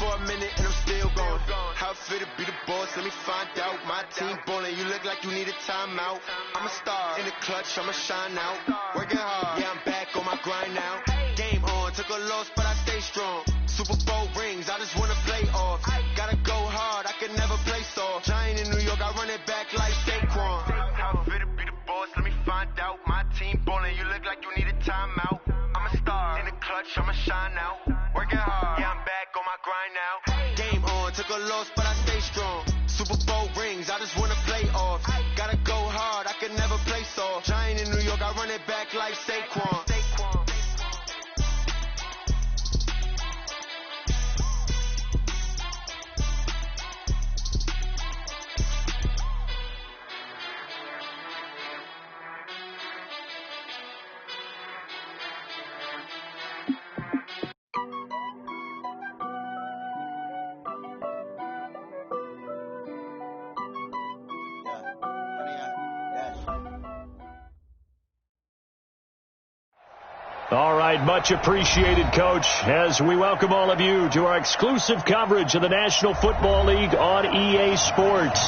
for a minute and I'm still going. How it feel to be the boss? Let me find out. My team ballin', you look like you need a timeout. I'm a star in the clutch, I'ma shine out. Working hard, yeah, I'm back on my grind now. Game on, took a loss, but I stay strong. Super Bowl rings, I just wanna play off. Gotta go hard, I can never play soft. Giant in New York, I run it back like Saquon. How it feel to be the boss? Let me find out. My team ballin', you look like you need a timeout. I'm a star in the clutch, I'ma shine out. Working hard, yeah, I'm back on my grind now. Game on, took a loss, but I stay strong. Super Bowl rings, I just wanna play off. Gotta go hard, I can never play soft. Giant in New York, I run it back like Saquon. All right, much appreciated, Coach, as we welcome all of you to our exclusive coverage of the National Football League on EA Sports.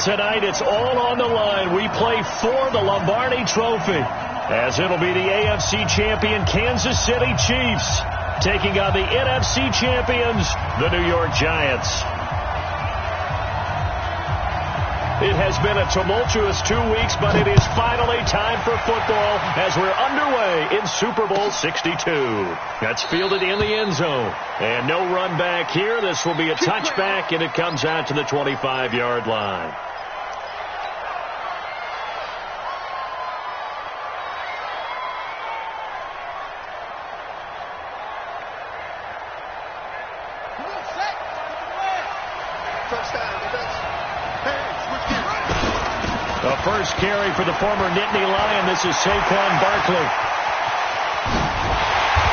Tonight, it's all on the line. We play for the Lombardi Trophy, as it'll be the AFC champion Kansas City Chiefs taking on the NFC champions, the New York Giants. It has been a tumultuous 2 weeks, but it is finally time for football as we're underway in Super Bowl 62. That's fielded in the end zone. And no run back here. This will be a touchback, and it comes out to the 25-yard line. The first carry for the former Nittany Lion. This is Saquon Barkley.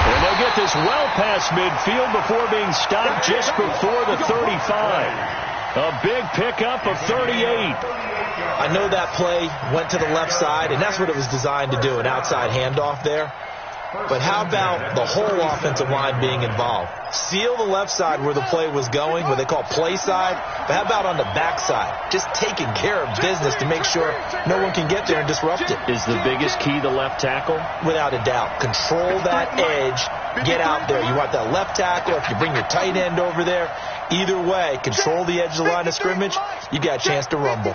And they'll get this well past midfield before being stopped just before the 35. A big pickup of 38. I know that play went to the left side, and that's what it was designed to do, an outside handoff there. But how about the whole offensive line being involved? Seal the left side where the play was going, what they call play side. But how about on the back side? Just taking care of business to make sure no one can get there and disrupt it. Is the biggest key the left tackle? Without a doubt. Control that edge. Get out there. You want that left tackle. If you bring your tight end over there, either way, control the edge of the line of scrimmage. You got a chance to rumble.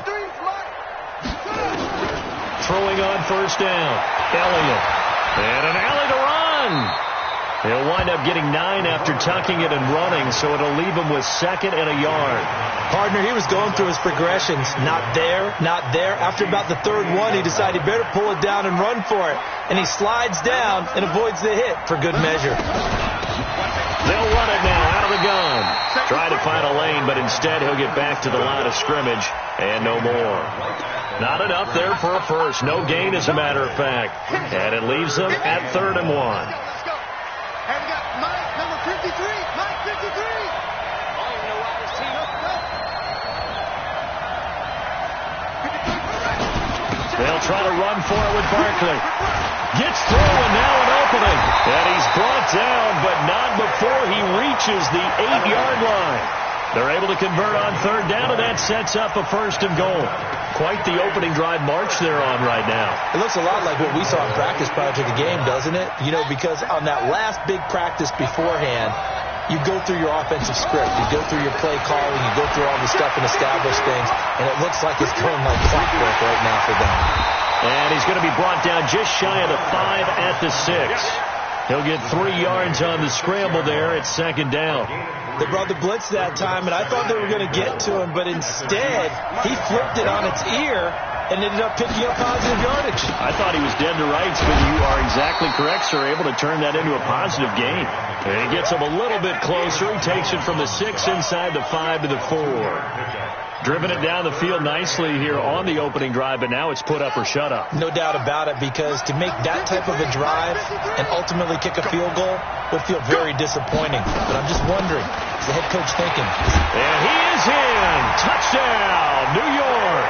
Throwing on first down. Elliott. And an alley to run. He'll wind up getting 9 after tucking it and running, so it'll leave him with 2nd and a yard. Partner, he was going through his progressions. Not there, not there. After about the 3rd one, he decided he better pull it down and run for it. And he slides down and avoids the hit for good measure. They'll run it now out of the gun. Try to find a lane, but instead he'll get back to the line of scrimmage and no more. Not enough there for a first. No gain, as a matter of fact. And it leaves them at 3rd and 1. And we got Mike, number 53. Mike 53. I don't even know why this team up. They'll try to run for it with Barkley. Gets through, and now an opening. And he's brought down, but not before he reaches the 8-yard line. They're able to convert on 3rd down, and that sets up a 1st and goal. Quite the opening drive march they're on right now. It looks a lot like what we saw in practice prior to the game, doesn't it? You know, because on that last big practice beforehand, you go through your offensive script. You go through your play calling. You go through all the stuff and establish things. And it looks like it's going like clockwork right now for them. And he's going to be brought down just shy of the 5 at the 6. He'll get 3 yards on the scramble there at 2nd down. They brought the blitz that time, and I thought they were going to get to him, but instead he flipped it on its ear and ended up picking up positive yardage. I thought he was dead to rights, but you are exactly correct, sir. Able to turn that into a positive gain. And he gets him a little bit closer. He takes it from the 6 inside the 5 to the 4. Driven it down the field nicely here on the opening drive, but now it's put up or shut up. No doubt about it, because to make that type of a drive and ultimately kick a field goal would feel very disappointing. But I'm just wondering, is the head coach thinking? And he is in. Touchdown, New York,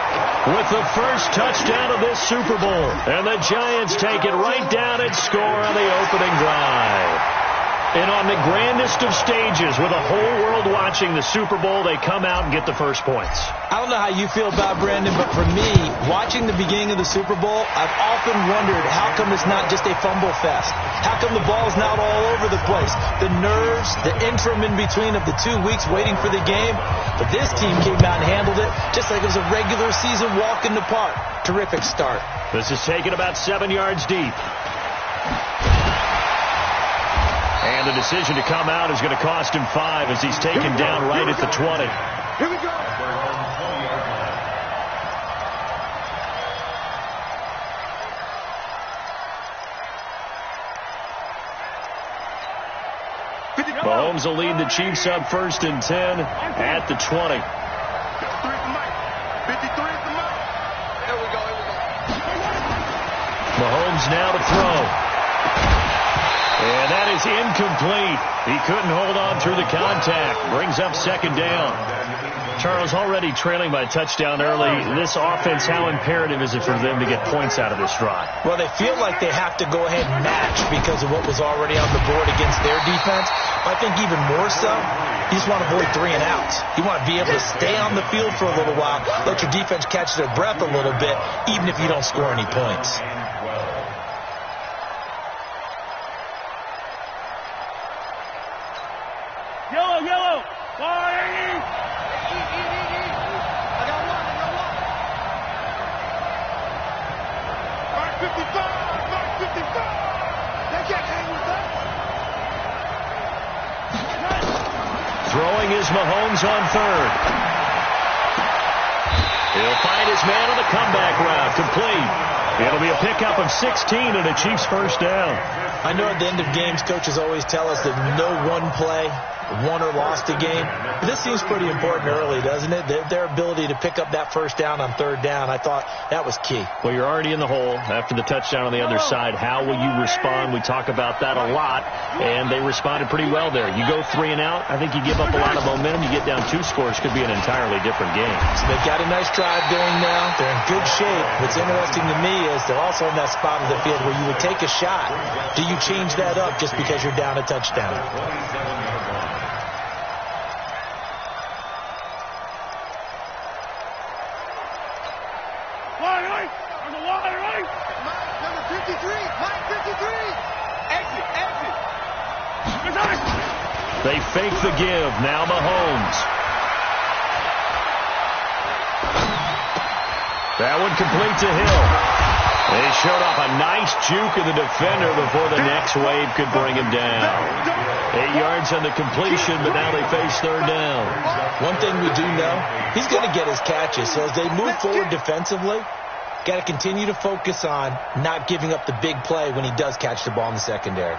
with the first touchdown of this Super Bowl. And the Giants take it right down and score on the opening drive. And on the grandest of stages, with the whole world watching the Super Bowl, they come out and get the first points. I don't know how you feel about Brandon, but for me, watching the beginning of the Super Bowl, I've often wondered how come it's not just a fumble fest? How come the ball's not all over the place? The nerves, the interim in between of the 2 weeks waiting for the game. But this team came out and handled it just like it was a regular season walk in the park. Terrific start. This is taken about 7 yards deep. And the decision to come out is going to cost him 5 as he's taken down right at the 20. Here we go. Mahomes will lead the Chiefs up 1st and 10 at the 20. 53 at the mark. Here we go. Mahomes now to throw. And that is incomplete. He couldn't hold on through the contact. Brings up 2nd down. Charles, already trailing by a touchdown early. This offense, how imperative is it for them to get points out of this drive? Well, they feel like they have to go ahead and match because of what was already on the board against their defense. I think even more so, you just want to avoid 3 and outs. You want to be able to stay on the field for a little while, let your defense catch their breath a little bit, even if you don't score any points. Yellow. Fire! I got one. Mark 55. They can't hang with us. Throwing is Mahomes on 3rd. He'll find his man on the comeback route. Complete. It'll be a pickup of 16 and a Chiefs 1st down. I know at the end of games, coaches always tell us that no one play won or lost a game. But this seems pretty important early, doesn't it? Their ability to pick up that 1st down on 3rd down, I thought that was key. Well, you're already in the hole after the touchdown on the other side. How will you respond? We talk about that a lot, and they responded pretty well there. You go 3 and out, I think you give up a lot of momentum. You get down 2 scores, could be an entirely different game. So they've got a nice drive going now. They're in good shape. What's interesting to me is they're also in that spot of the field where you would take a shot. Do you change that up just because you're down a touchdown? Number 53. Mike 53. Exit. They fake the give. Now Mahomes. That one complete to Hill. They showed off a nice juke of the defender before the next wave could bring him down. 8 yards on the completion, but now they face 3rd down. One thing we do know, he's going to get his catches. So as they move forward defensively, got to continue to focus on not giving up the big play when he does catch the ball in the secondary.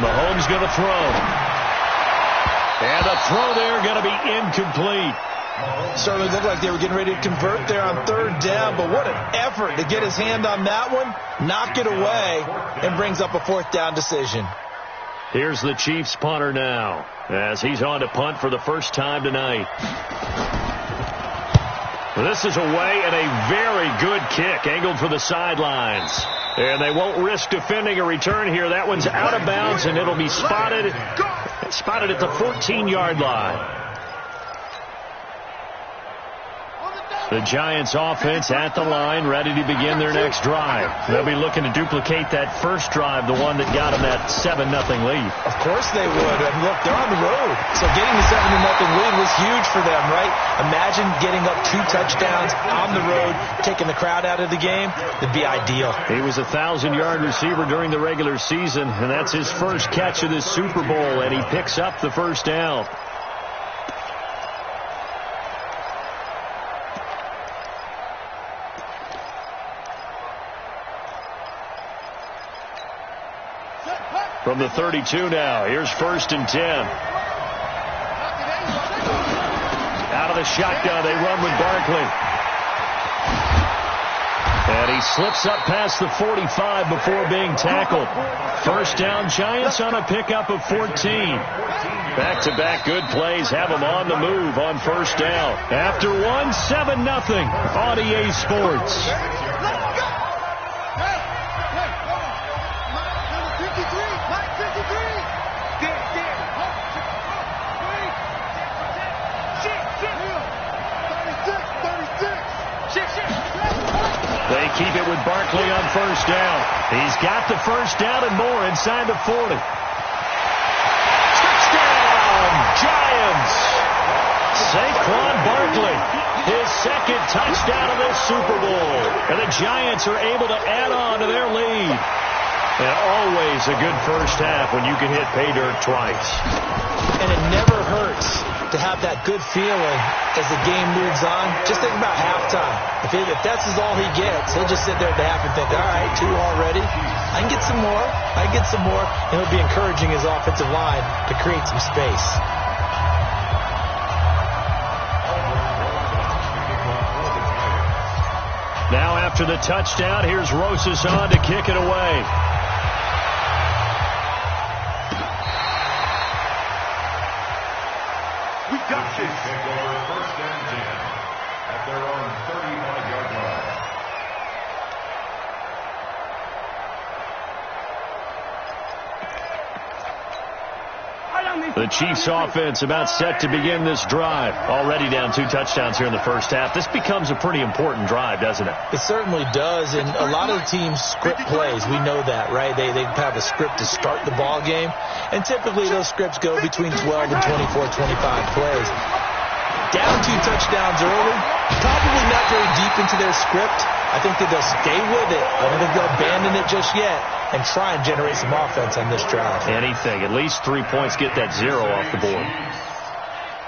Mahomes going to throw. And a throw there going to be incomplete. Certainly looked like they were getting ready to convert there on 3rd down, but what an effort to get his hand on that one, knock it away, and brings up a 4th down decision. Here's the Chiefs punter now, as he's on to punt for the first time tonight. This is away and a very good kick, angled for the sidelines. And they won't risk defending a return here. That one's out of bounds, and it'll be spotted at the 14-yard line. The Giants offense at the line, ready to begin their next drive. They'll be looking to duplicate that first drive, the one that got them that 7-0 lead. Of course they would. And look, they're on the road. So getting the 7-0 lead was huge for them, right? Imagine getting up 2 touchdowns on the road, taking the crowd out of the game. It'd be ideal. He was a 1,000-yard receiver during the regular season, and that's his first catch of this Super Bowl, and he picks up the 1st down. From the 32 now, here's 1st and 10. Out of the shotgun, they run with Barkley. And he slips up past the 45 before being tackled. First down, Giants on a pickup of 14. Back-to-back good plays have them on the move on first down. After one, 7-0 on EA Sports. They keep it with Barkley on first down. He's got the first down and more inside the 40. Touchdown, Giants! Saquon Barkley, his second touchdown of this Super Bowl. And the Giants are able to add on to their lead. And always a good first half when you can hit pay dirt twice. And it never hurts to have that good feeling as the game moves on. Just think about halftime. If that's all he gets, he'll just sit there at the half and think, all right, 2 already. I can get some more. I can get some more. And he'll be encouraging his offensive line to create some space. Now after the touchdown, here's Rosas on to kick it away. We got this. Take over first and 10 at their own 35-yard line. The Chiefs offense about set to begin this drive. Already down 2 touchdowns here in the first half. This becomes a pretty important drive, doesn't it? It certainly does, and a lot of the teams script plays. We know that, right? They have a script to start the ball game, and typically those scripts go between 12 and 24, 25 plays. Down 2 touchdowns early, probably not very deep into their script. I think that they'll stay with it. I don't think they'll abandon it just yet and try and generate some offense on this drive. Anything. At least 3 points, get that 0 off the board.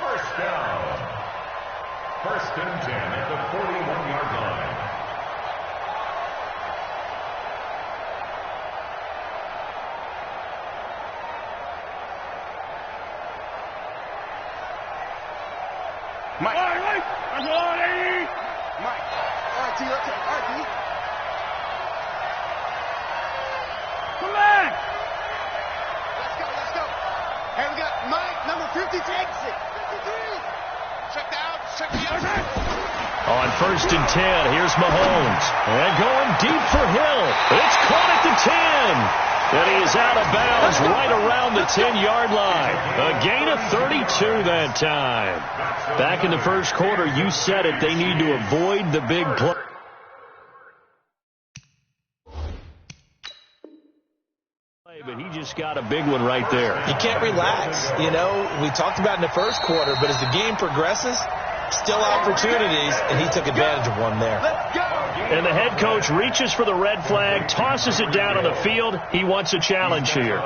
First down. First and 10 at the 41-yard line. Mike. Mike. RT, RT. Come back. Let's go. Hey, we got Mike, number 50 to exit. 53. Check the outside. On first and 10, here's Mahomes. And going deep for Hill. It's caught at the 10. And he is out of bounds right around the 10-yard line. A gain of 32 that time. Back in the first quarter, you said it, they need to avoid the big play. But he just got a big one right there. You can't relax. You know, we talked about in the first quarter, but as the game progresses, still opportunities, and he took advantage of one there. And the head coach reaches for the red flag, tosses it down on the field. He wants a challenge here.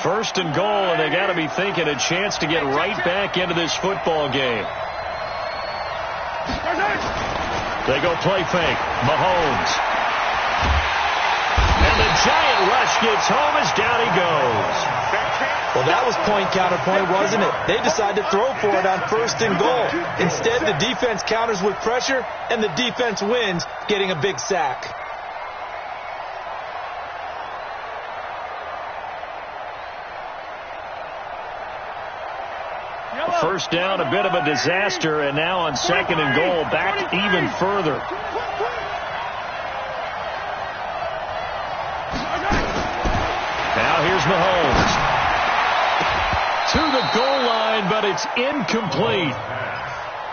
First and goal, and they got to be thinking a chance to get right back into this football game. They go play fake. Mahomes. And the giant rush gets home as down he goes. Well, that was point counterpoint, wasn't it? They decided to throw for it on first and goal. Instead, the defense counters with pressure, and the defense wins, getting a big sack. First down, a bit of a disaster, and now on second and goal, back even further. Now here's Mahomes. To the goal line, but it's incomplete.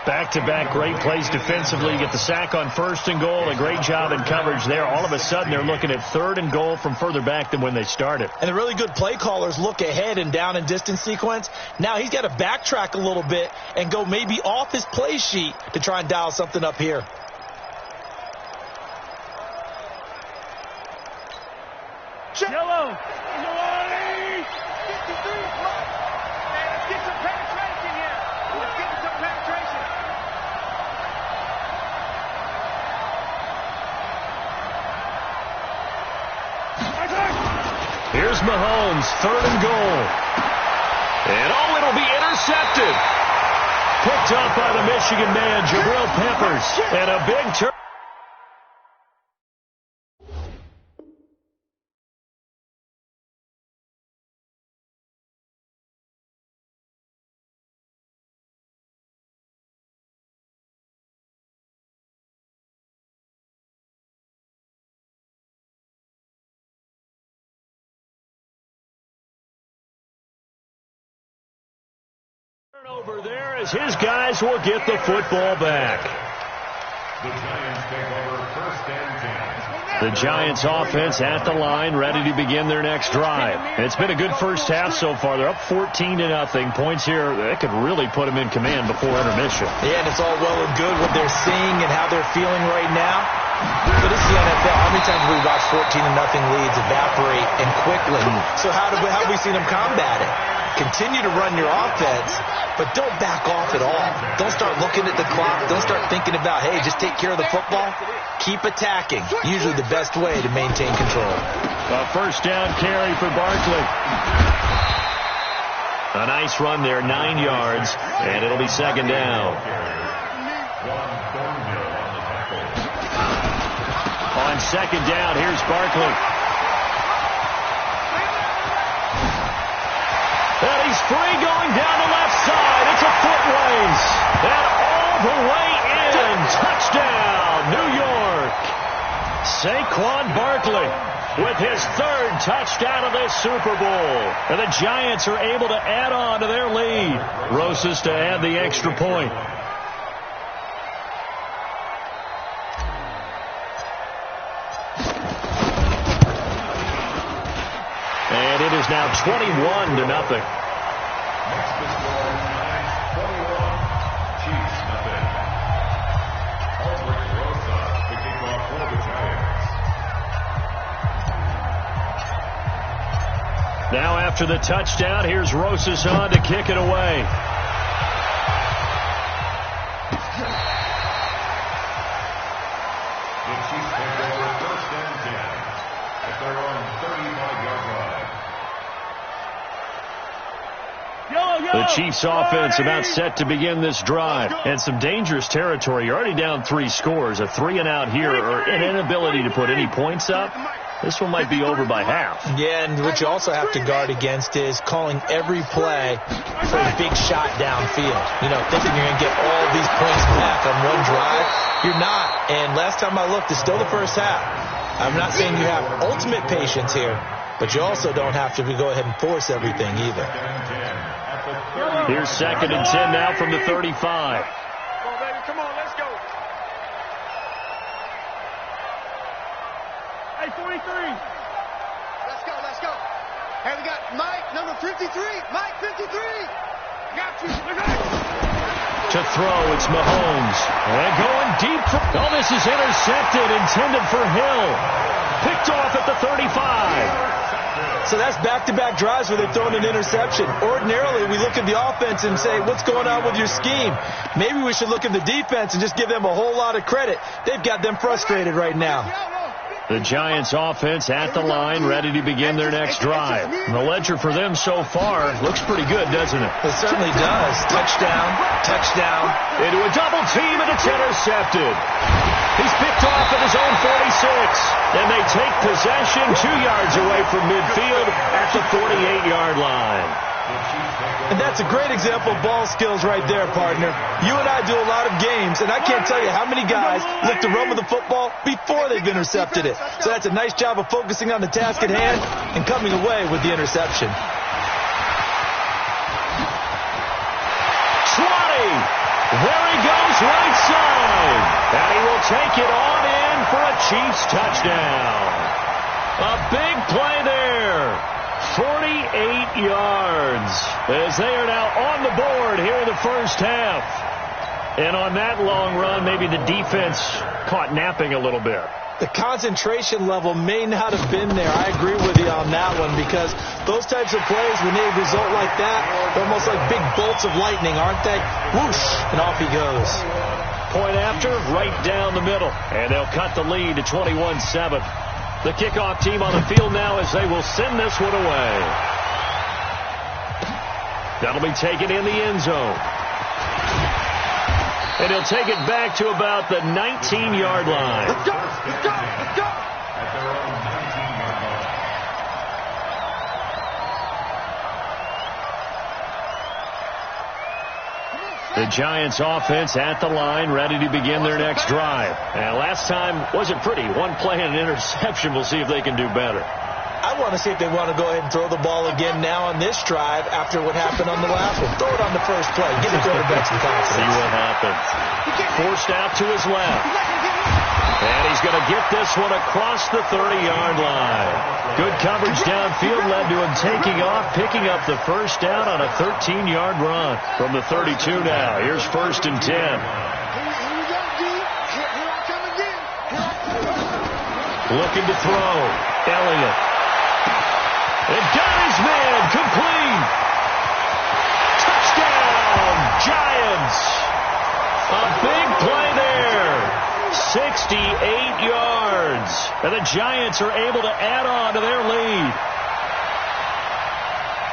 Back-to-back great plays defensively. You get the sack on first and goal. A great job in coverage there. All of a sudden, they're looking at third and goal from further back than when they started. And the really good play callers look ahead and down and distance sequence. Now he's got to backtrack a little bit and go maybe off his play sheet to try and dial something up here. Yellow. Here's Mahomes, third and goal. And oh, it'll be intercepted. Picked up by the Michigan man, Jabril Peppers. And a big turn. Over there as his guys will get the football back. The Giants take over first and 10. The Giants offense at the line, ready to begin their next drive. It's been a good first half so far. They're up 14-0. Points here, that could really put them in command before intermission. Yeah, and it's all well and good what they're seeing and how they're feeling right now. But it's the NFL. How many times have we watched 14-0 leads evaporate and quickly? So how have we seen them combat it? Continue to run your offense, but don't back off at all. Don't start looking at the clock. Don't start thinking about, hey, just take care of the football. Keep attacking. Usually the best way to maintain control. A first down carry for Barkley. A nice run there, 9 yards, and it'll be second down. On second down, here's Barkley. And he's free going down the left side. It's a foot race. And all the way in. Touchdown, New York. Saquon Barkley with his third touchdown of this Super Bowl. And the Giants are able to add on to their lead. Rosas to add the extra point. And it is now 21-0. Next to score, Giants 21, Chiefs nothing. Aldrich Rosa, the kickoff for the Giants. Now after the touchdown, here's Rosas on to kick it away. The Chiefs take over first and 10 at their own 35-yard line. The Chiefs offense about set to begin this drive. And some dangerous territory. You're already down 3 scores. A 3-and-out here or an inability to put any points up. This one might be over by half. Yeah, and what you also have to guard against is calling every play for a big shot downfield. You know, thinking you're going to get all these points back on one drive. You're not. And last time I looked, it's still the first half. I'm not saying you have ultimate patience here, but you also don't have to go ahead and force everything either. Here's second and 10 now from the 35. Come on, baby. Come on, let's go. Hey, 43. Let's go, let's go. Hey, we got Mike, number 53. Mike, 53. Got you. To throw, it's Mahomes. And going deep. Oh, this is intercepted, intended for Hill. Picked off at the 35. So that's back-to-back drives where they're throwing an interception. Ordinarily, we look at the offense and say, what's going on with your scheme? Maybe we should look at the defense and just give them a whole lot of credit. They've got them frustrated right now. The Giants offense at the line, ready to begin their next drive. And the ledger for them so far looks pretty good, doesn't it? It certainly does. Touchdown, touchdown. Into a double team, and it's intercepted. He's picked off at his own 46. And they take possession 2 yards away from midfield at the 48-yard line. And that's a great example of ball skills right there, partner. You and I do a lot of games, and I can't tell you how many guys look to run with the football before they've intercepted it. So that's a nice job of focusing on the task at hand and coming away with the interception. 20. There he goes, right side. And he will take it on in for a Chiefs touchdown. A big play there. 48 yards as they are now on the board here in the first half. And on that long run, maybe the defense caught napping a little bit. The concentration level may not have been there. I agree with you on that one because those types of plays, when they result like that, they're almost like big bolts of lightning, aren't they? Whoosh, and off he goes. Point after, right down the middle. And they'll cut the lead to 21-7. The kickoff team on the field now as they will send this one away. That'll be taken in the end zone. And he'll take it back to about the 19-yard line. Let's go, let's go, let's go. At their own 19-yard line. The Giants offense at the line, ready to begin their next drive. And last time wasn't pretty. One play and an interception. We'll see if they can do better. I want to see if they want to go ahead and throw the ball again now on this drive after what happened on the last one. Throw it on the first play. Give the quarterback some confidence. See what happens. Forced out to his left. And he's going to get this one across the 30-yard line. Good coverage downfield led to him taking off, picking up the first down on a 13-yard run from the 32 now. Here's 1st and 10. Looking to throw. Elliott. And got his man complete. Touchdown, Giants. A big play there. 68 yards. And the Giants are able to add on to their lead.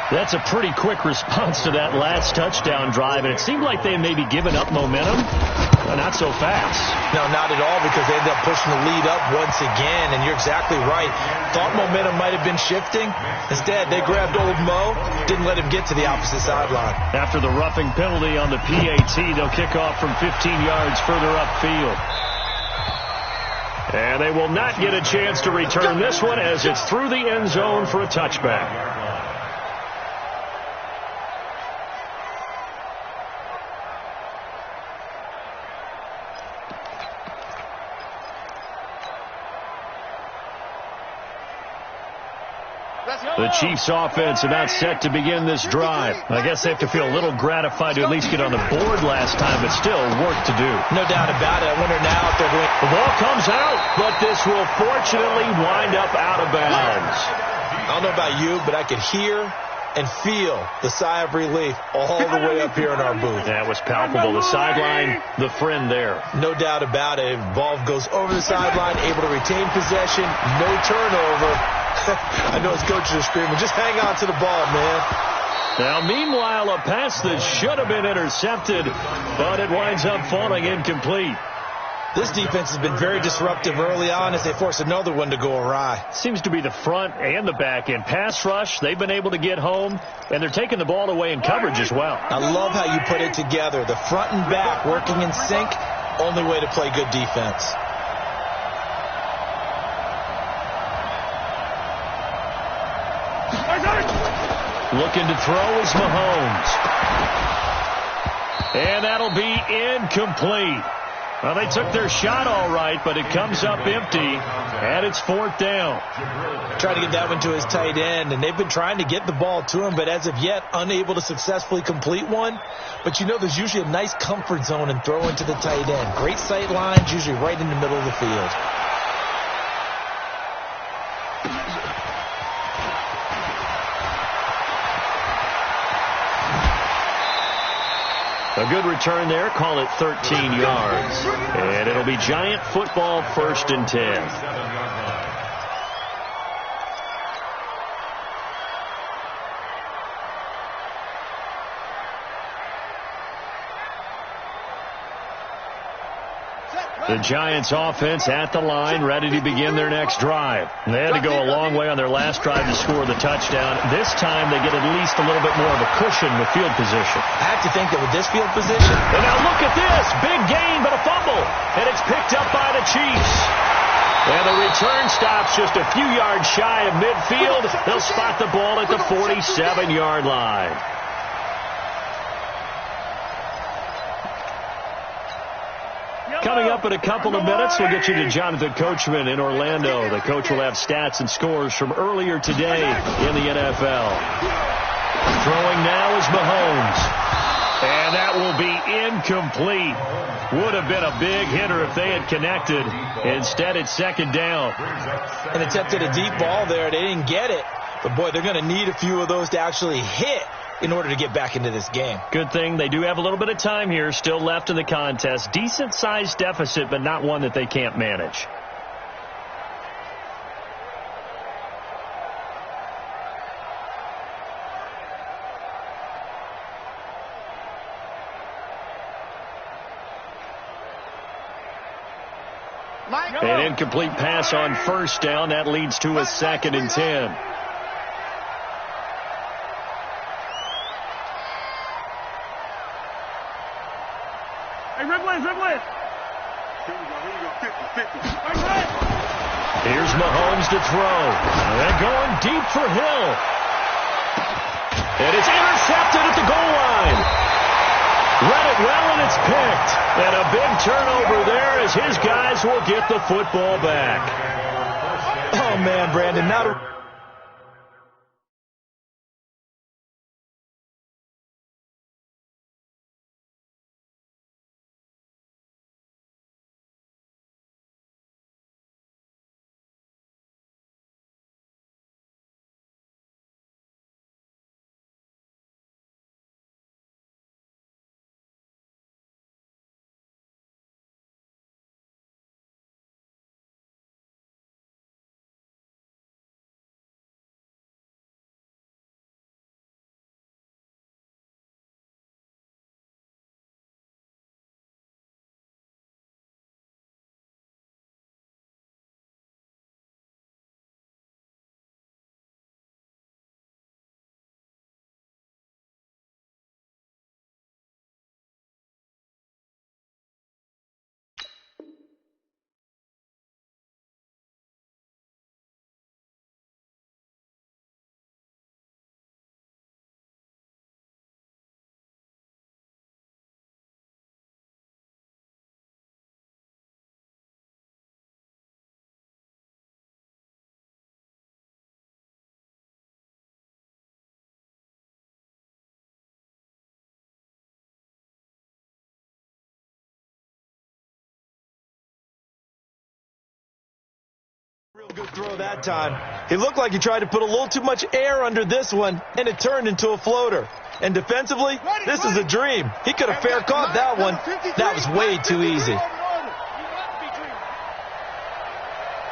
That's a pretty quick response to that last touchdown drive. And it seemed like they may be giving up momentum. Not so fast. No, not at all, because they ended up pushing the lead up once again. And you're exactly right. Thought momentum might have been shifting. Instead, they grabbed old Mo, didn't let him get to the opposite sideline. After the roughing penalty on the PAT, they'll kick off from 15 yards further upfield. And they will not get a chance to return this one as it's through the end zone for a touchback. The Chiefs offense about set to begin this drive. I guess they have to feel a little gratified to at least get on the board last time, but still work to do. No doubt about it. I wonder now if they're going. The ball comes out, but this will fortunately wind up out of bounds. I don't know about you, but I could hear and feel the sigh of relief all the way up here in our booth. That was palpable. The sideline, the friend there. No doubt about it. Ball goes over the sideline, able to retain possession, no turnover. I know his coaches are screaming, just hang on to the ball, man. Now, meanwhile, a pass that should have been intercepted, but it winds up falling incomplete. This defense has been very disruptive early on as they force another one to go awry. Seems to be the front and the back end. Pass rush, they've been able to get home, and they're taking the ball away in coverage as well. I love how you put it together. The front and back working in sync, only way to play good defense. Looking to throw is Mahomes. And that'll be incomplete. Well, they took their shot all right, but it comes up empty, and it's 4th down. Trying to get that one to his tight end, and they've been trying to get the ball to him, but as of yet, unable to successfully complete one. But you know there's usually a nice comfort zone in throwing to the tight end. Great sight lines, usually right in the middle of the field. A good return there. Call it 13 yards. And it'll be Giant football, 1st and 10. The Giants offense at the line, ready to begin their next drive. They had to go a long way on their last drive to score the touchdown. This time they get at least a little bit more of a cushion with field position. I have to think that with this field position. And now look at this. Big gain, but a fumble. And it's picked up by the Chiefs. And the return stops just a few yards shy of midfield. They'll spot the ball at the 47-yard line. Coming up in a couple of minutes, we'll get you to Jonathan Coachman in Orlando. The coach will have stats and scores from earlier today in the NFL. Throwing now is Mahomes. And that will be incomplete. Would have been a big hitter if they had connected. Instead, it's 2nd down. And attempted a deep ball there. They didn't get it. But, boy, they're going to need a few of those to actually hit in order to get back into this game. Good thing they do have a little bit of time here still left in the contest. Decent-sized deficit, but not one that they can't manage. An incomplete pass on first down. That leads to a 2nd and 10. Hey, Ripley. Here's Mahomes to throw. They're going deep for Hill. And it's intercepted at the goal line. Read it well, and it's picked. And a big turnover there as his guys will get the football back. Oh, man, Brandon, not real good throw that time. He looked like he tried to put a little too much air under this one, and it turned into a floater. And defensively, this is a dream. He could have fair caught that one. That was way too easy.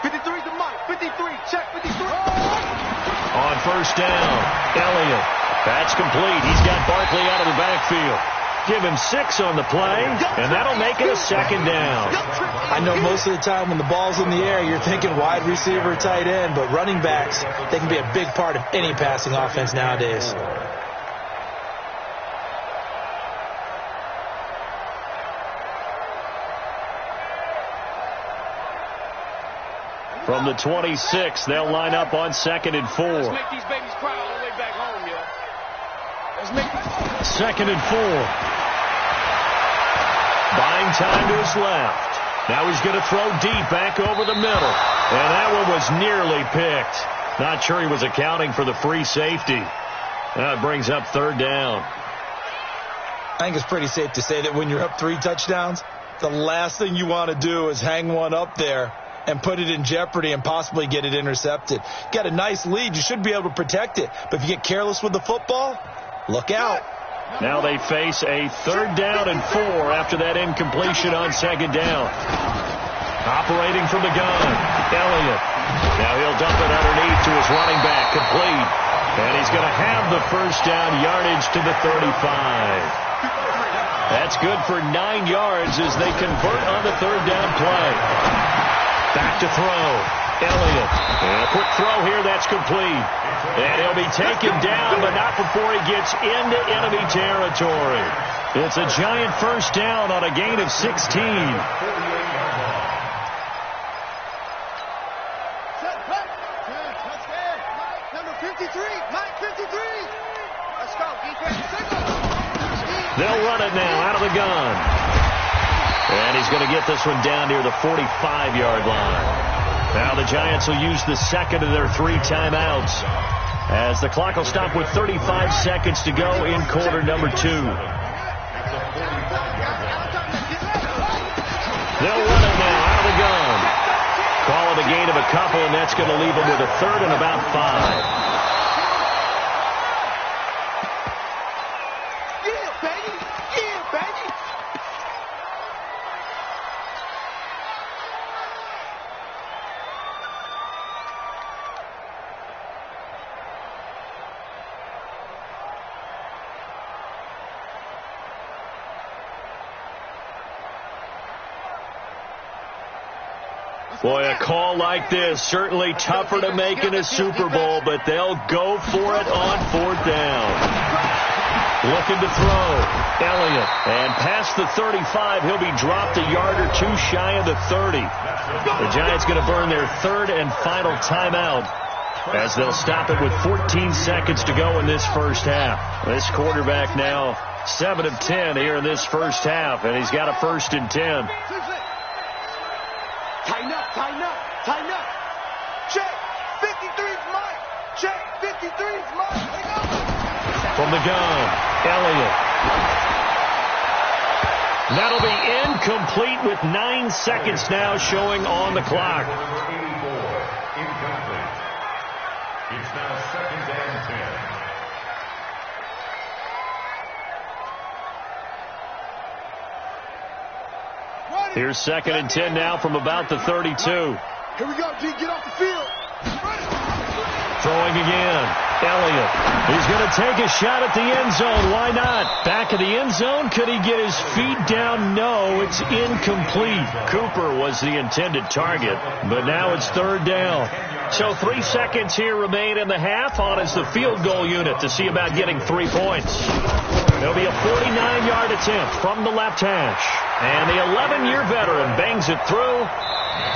53 to Mike. 53. Check 53. On first down, Elliott. That's complete. He's got Barkley out of the backfield. Give him 6 on the play, and that'll make it a 2nd down. I know most of the time when the ball's in the air, you're thinking wide receiver, tight end, but running backs, they can be a big part of any passing offense nowadays. From the 26, they'll line up on 2nd and 4. Let's make these babies cry all the way back home, yo. Let's make 2nd and 4. Buying time to his left. Now he's going to throw deep back over the middle. And that one was nearly picked. Not sure he was accounting for the free safety. That brings up 3rd down. I think it's pretty safe to say that when you're up 3 touchdowns, the last thing you want to do is hang one up there and put it in jeopardy and possibly get it intercepted. Got a nice lead. You should be able to protect it. But if you get careless with the football, look out. Now they face a 3rd down and 4 after that incompletion on 2nd down. Operating from the gun, Elliott. Now he'll dump it underneath to his running back, complete. And he's going to have the first down yardage to the 35. That's good for 9 yards as they convert on the 3rd down play. Back to throw. Elliott. And a quick throw here. That's complete. And he'll be taken down, but not before he gets into enemy territory. It's a giant first down on a gain of 16. number 53. Mike 53. Let's go. They'll run it now out of the gun. And he's going to get this one down near the 45-yard line. Now the Giants will use the 2nd of their 3 timeouts as the clock will stop with 35 seconds to go in quarter number 2. They'll run it now out of the gun. Call it a gain of a couple, and that's going to leave them with a 3rd and about 5. Boy, a call like this, certainly tougher to make in a Super Bowl, but they'll go for it on 4th down. Looking to throw. Elliott. And past the 35, he'll be dropped a yard or two shy of the 30. The Giants going to burn their 3rd and final timeout as they'll stop it with 14 seconds to go in this first half. This quarterback now 7 of 10 here in this first half, and he's got a 1st and 10. Tighten up, tighten up, tighten up. Check. 53's mine. Check. 53's mine. From the gun, Elliott. That'll be incomplete with 9 seconds now showing on the clock. Incomplete. It's now 2nd and 10. Here's 2nd and 10 now from about the 32. Here we go, G. Get off the field. Throwing again. Elliott. He's going to take a shot at the end zone. Why not? Back of the end zone. Could he get his feet down? No, it's incomplete. Cooper was the intended target, but now it's 3rd down. So 3 seconds here remain in the half. On is the field goal unit to see about getting 3 points. There'll be a 49-yard attempt from the left hash. And the 11-year veteran bangs it through.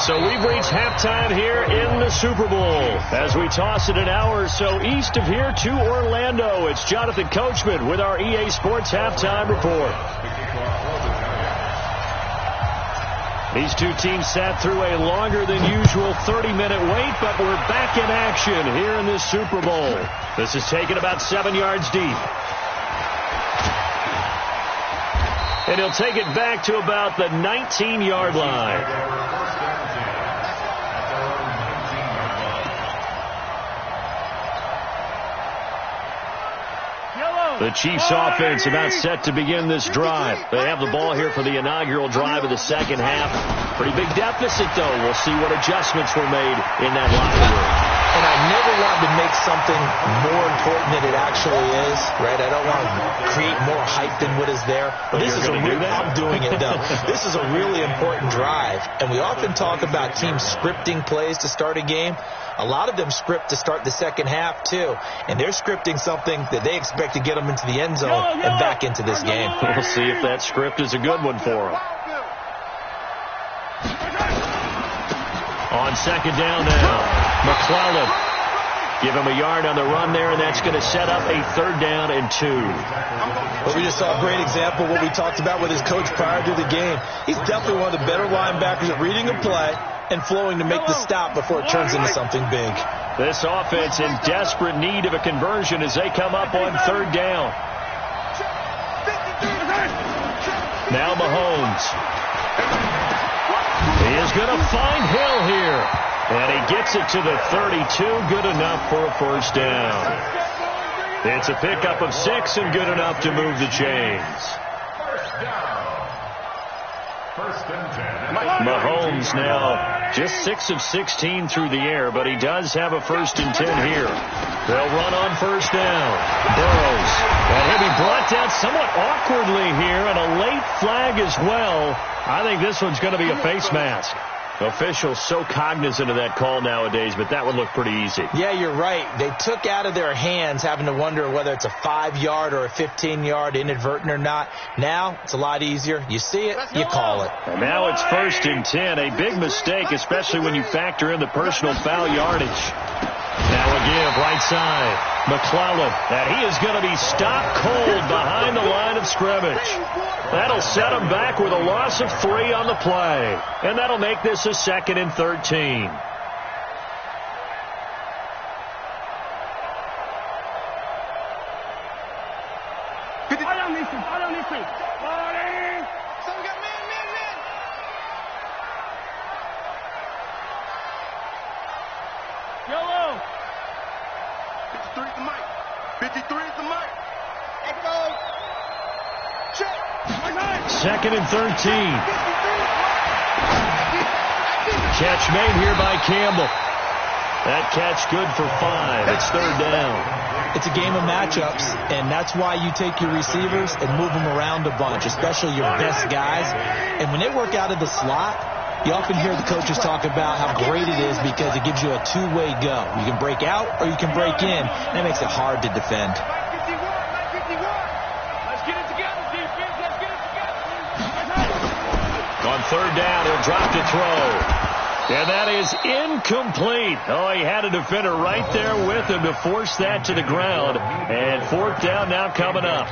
So we've reached halftime here in the Super Bowl as we toss it an hour or so east of here to Orlando. It's Jonathan Coachman with our EA Sports Halftime Report. These two teams sat through a longer than usual 30-minute wait, but we're back in action here in this Super Bowl. This is taken about 7 yards deep. And he'll take it back to about the 19-yard line. The Chiefs offense about set to begin this drive. They have the ball here for the inaugural drive of the second half. Pretty big deficit, though. We'll see what adjustments were made in that locker room. And I never want to make something more important than it actually is, right? I don't want to create more hype than what is there. But this is I'm doing it, though. This is a really important drive. And we often talk about teams scripting plays to start a game. A lot of them script to start the second half, too. And they're scripting something that they expect to get them into the end zone and back into this game. We'll see if that script is a good one for them. On second down now, McClellan. Give him a yard on the run there, and that's going to set up a 3rd down and 2. But we just saw a great example of what we talked about with his coach prior to the game. He's definitely one of the better linebackers at reading a play and flowing to make the stop before it turns into something big. This offense in desperate need of a conversion as they come up on 3rd down. Now Mahomes. He is going to find Hill here. And he gets it to the 32. Good enough for a 1st down. It's a pickup of 6 and good enough to move the chains. 1st down. 1st and 10. Mahomes now just 6 of 16 through the air, but he does have a 1st and 10 here. They'll run on 1st down. Burrows. And he'll be brought down somewhat awkwardly here, and a late flag as well. I think this one's going to be a face mask. Officials so cognizant of that call nowadays, but that would look pretty easy. Yeah, you're right. They took out of their hands having to wonder whether it's a 5-yard or a 15-yard inadvertent or not. Now it's a lot easier. You see it, you call it. And now it's 1st and 10. A big mistake, especially when you factor in the personal foul yardage. Now again, right side, McClellan. And he is going to be stopped cold behind the line of scrimmage. That'll set him back with a loss of 3 on the play. And that'll make this a 2nd and 13. Yellow. 53 is the mic. 53 is the mic. Echo. Check. 2nd and 13. Catch made here by Campbell. That catch good for 5. It's 3rd down. It's a game of matchups, and that's why you take your receivers and move them around a bunch, especially your best guys. And when they work out of the slot, You often hear the coaches talk about how great it is because it gives you a two-way go. You can break out or you can break in. That makes it hard to defend. On third down, he'll drop to throw. And that is incomplete. Oh, he had a defender right there with him to force that to the ground. And fourth down now coming up.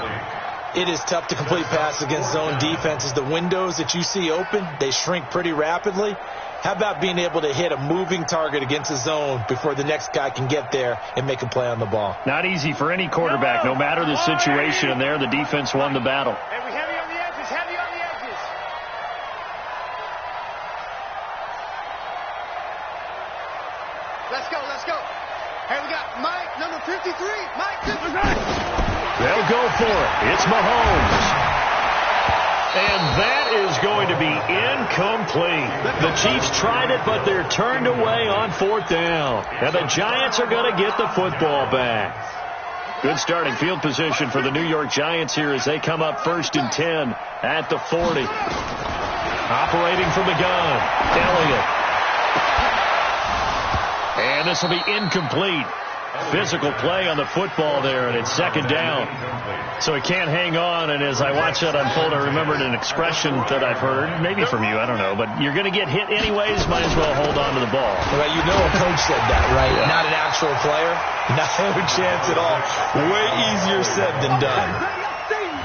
It is tough to complete passes against zone defenses. The windows that you see open, they shrink pretty rapidly. How about being able to hit a moving target against a zone before the next guy can get there and make a play on the ball? Not easy for any quarterback, no matter the situation. And there, the defense won the battle. Heavy on the edges, heavy on the edges. Let's go, let's go. Hey, we got Mike, number 53. Mike, 53. They'll go for it. It's Mahomes. And that is going to be incomplete. The Chiefs tried it, but they're turned away on fourth down. And the Giants are going to get the football back. Good starting field position for the New York Giants here as they come up 1st and 10 at the 40. Operating from the gun, Elliott. And this will be incomplete. Physical play on the football there, and it's 2nd down. So he can't hang on, and as I watch that unfold, I remembered an expression that I've heard, maybe from you, I don't know, but you're going to get hit anyways, might as well hold on to the ball. Well, you know a coach said that, right? Yeah. Not an actual player. No chance at all. Way easier said than done.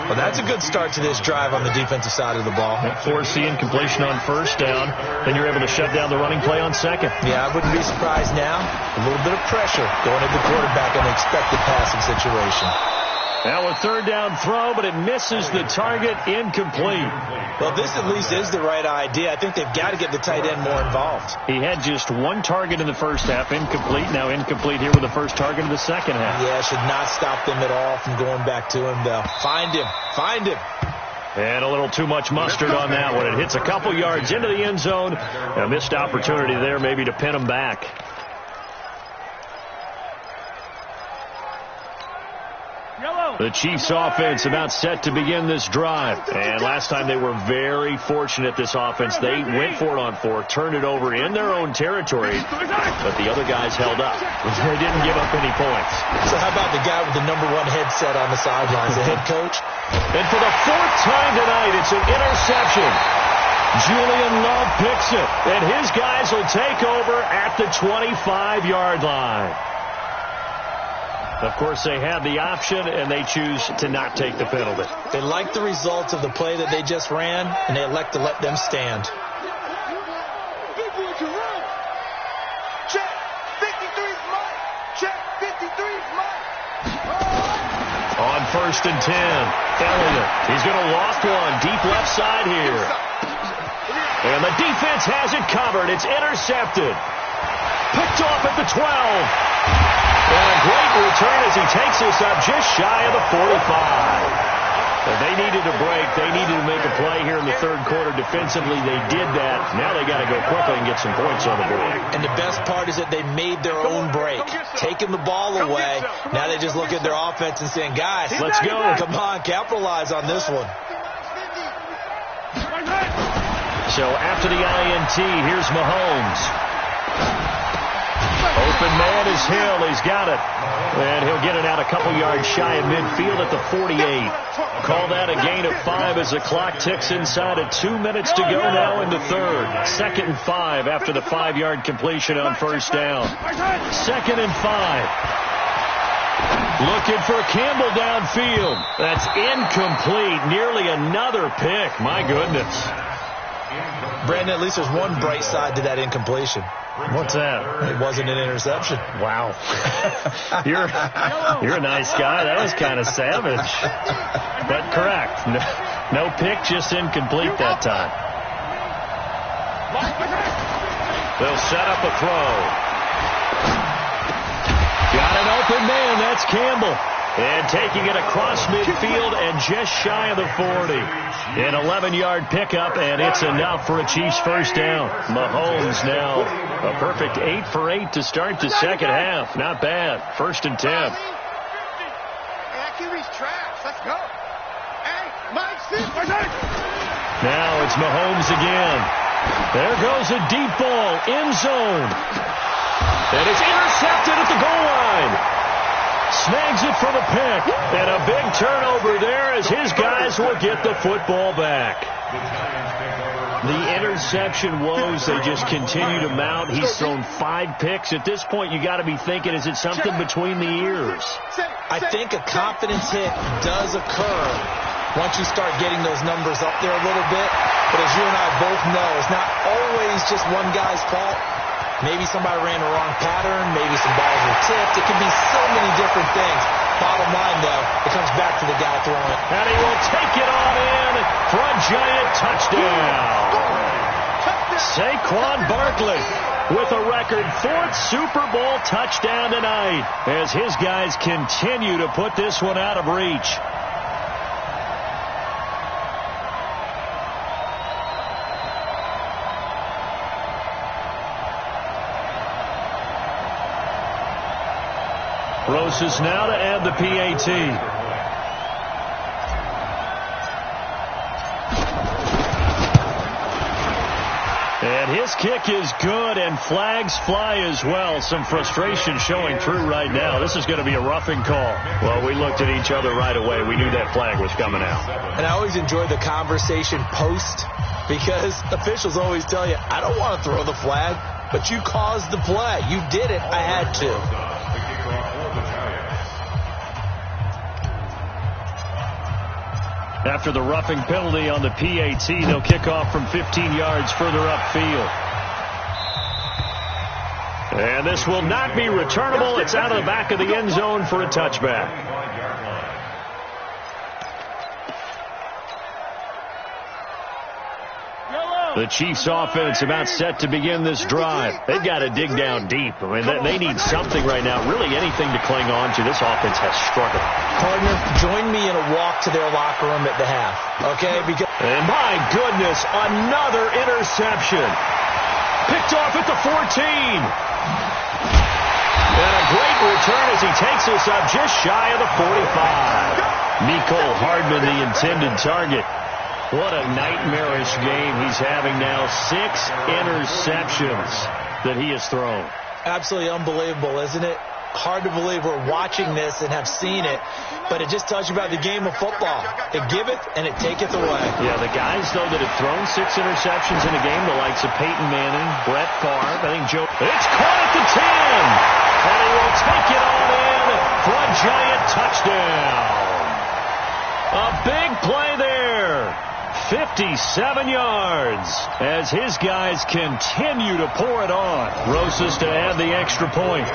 Well, that's a good start to this drive on the defensive side of the ball. Force the incompletion on 1st down. Then you're able to shut down the running play on 2nd. Yeah, I wouldn't be surprised now. A little bit of pressure going at the quarterback in an expected passing situation. Now a 3rd down throw, but it misses the target, incomplete. Well, this at least is the right idea. I think they've got to get the tight end more involved. He had just 1 target in the first half, incomplete. Now incomplete here with the first target of the second half. Yeah, should not stop them at all from going back to him, though. Find him. Find him. And a little too much mustard on that one. It hits a couple yards into the end zone. A missed opportunity there maybe to pin him back. The Chiefs offense about set to begin this drive. And last time they were very fortunate, this offense. They went for it on 4th, turned it over in their own territory, but the other guys held up. They didn't give up any points. So how about the guy with the number 1 headset on the sidelines, the head coach? And for the 4th time tonight, it's an interception. Julian Love picks it, and his guys will take over at the 25-yard line. Of course, they have the option, and they choose to not take the penalty. They like the results of the play that they just ran, and they elect to let them stand. Check, 53's Mike. Check, 53's Mike. On 1st and 10, Elliott. He's going to loft one deep left side here. And the defense has it covered. It's intercepted. Picked off at the 12. And a great return as he takes us up just shy of the 45. But they needed a break. They needed to make a play here in the 3rd quarter. Defensively, they did that. Now they got to go quickly and get some points on the board. And the best part is that they made their own break, taking the ball away. Now they just look at their offense and saying, guys, let's go. Come on, capitalize on this one. So after the INT, here's Mahomes. Open man is Hill. He's got it. And he'll get it out a couple yards shy of midfield at the 48. Call that a gain of 5 as the clock ticks inside of 2 minutes to go now into 3rd. 2nd and 5 after the 5-yard completion on 1st down. 2nd and 5. Looking for Campbell downfield. That's incomplete. Nearly another pick. My goodness. Brandon, at least there's one bright side to that incompletion. What's that? It wasn't an interception. Wow. You're a nice guy. That was kind of savage. But correct. No pick, just incomplete that time. They'll set up a throw. Got an open man. That's Campbell. And taking it across midfield and just shy of the 40. An 11-yard pickup, and it's enough for a Chiefs 1st down. Mahomes now a perfect 8 for 8 to start the 2nd half. Not bad. 1st and 10. Hey, that QB's trash. Let's go. Hey, Mike, sit. Now it's Mahomes again. There goes a deep ball, end zone. And it's intercepted at the goal line. Snags it for the pick. And a big turnover there as his guys will get the football back. The interception woes, they just continue to mount. He's thrown 5 picks. At this point, you got to be thinking, is it something between the ears? I think a confidence hit does occur once you start getting those numbers up there a little bit. But as you and I both know, it's not always just one guy's fault. Maybe somebody ran the wrong pattern. Maybe some balls were tipped. It can be so many different things. Bottom line, though, it comes back to the guy throwing it. And he will take it on in for a giant touchdown. Saquon Barkley with a record 4th Super Bowl touchdown tonight as his guys continue to put this one out of reach. Roses now to add the PAT. And his kick is good, and flags fly as well. Some frustration showing through right now. This is going to be a roughing call. Well, we looked at each other right away. We knew that flag was coming out. And I always enjoy the conversation post, because officials always tell you, I don't want to throw the flag, but you caused the play. You did it. I had to. After the roughing penalty on the PAT, they'll kick off from 15 yards further upfield. And this will not be returnable. It's out of the back of the end zone for a touchback. The Chiefs offense about set to begin this drive. They've got to dig down deep. I mean, they need something right now, really anything to cling on to. This offense has struggled. Partner, join me in a walk to their locker room at the half, okay? And my goodness, another interception. Picked off at the 14. And a great return as he takes us up just shy of the 45. Mecole Hardman, the intended target. What a nightmarish game he's having now. 6 interceptions that he has thrown. Absolutely unbelievable, isn't it? Hard to believe we're watching this and have seen it, but it just tells you about the game of football. It giveth and it taketh away. Yeah, the guys, though, that have thrown 6 interceptions in a game, the likes of Peyton Manning, Brett Favre, I think Joe. It's caught at the 10, and he will take it on in for a giant touchdown. A big play there. 57 yards as his guys continue to pour it on. Rosas to add the extra point.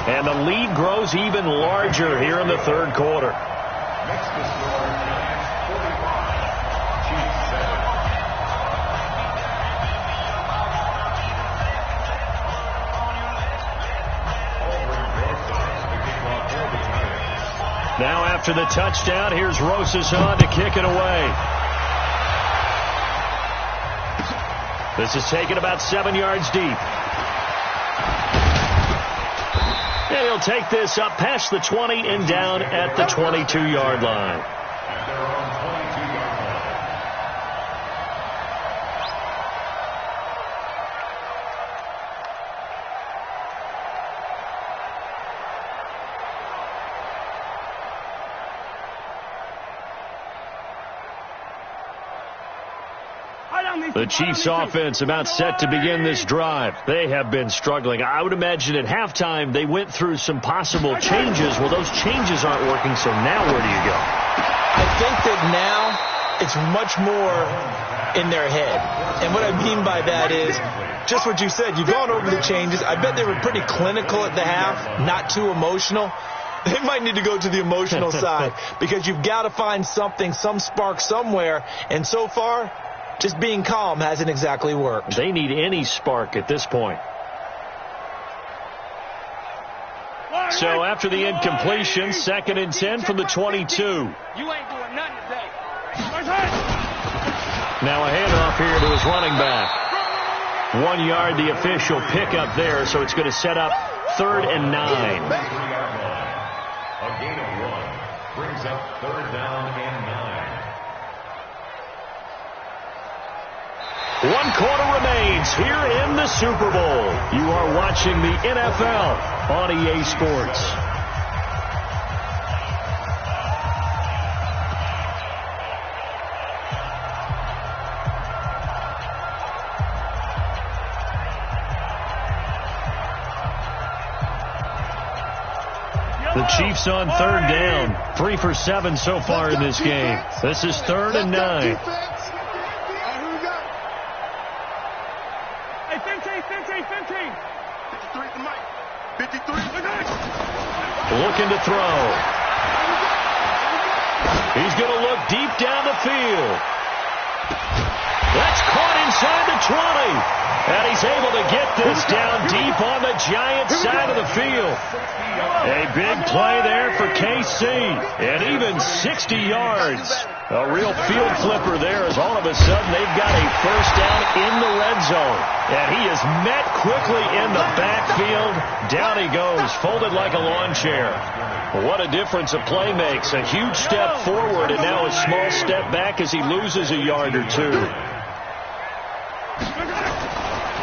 And the lead grows even larger here in the third quarter. Next to score, Giants 45, Chiefs 7. Now after the touchdown, here's Rosas on to kick it away. This is taken about 7 yards deep. And he'll take this up past the 20 and down at the 22-yard line. At their own 22-yard line. The Chiefs offense about set to begin this drive. They have been struggling. I would imagine at halftime they went through some possible changes. Well, those changes aren't working, so now where do you go? I think that now it's much more in their head. And what I mean by that is just what you said. You've gone over the changes. I bet they were pretty clinical at the half, not too emotional. They might need to go to the emotional side because you've got to find something, some spark somewhere. And so far, just being calm hasn't exactly worked. They need any spark at this point. So after the incompletion, 2nd and 10 from the 22. You ain't doing nothing today. Now a handoff here to his running back. 1 yard, the official pickup there, so it's going to set up 3rd and 9. A gain of 1 brings up 3rd down and 9. 1 quarter remains here in the Super Bowl. You are watching the NFL on EA Sports. The Chiefs on 3rd down. 3 for 7 so far in this game. This is 3rd and 9. Looking to throw. He's going to look deep down the field. That's caught inside the 20. And he's able to get this down deep on the Giants side of the field. A big play there for KC. And even 60 yards. A real field flipper there as all of a sudden they've got a first down in the red zone. And he is met quickly in the backfield. Down he goes, folded like a lawn chair. What a difference a play makes. A huge step forward and now a small step back as he loses a yard or two.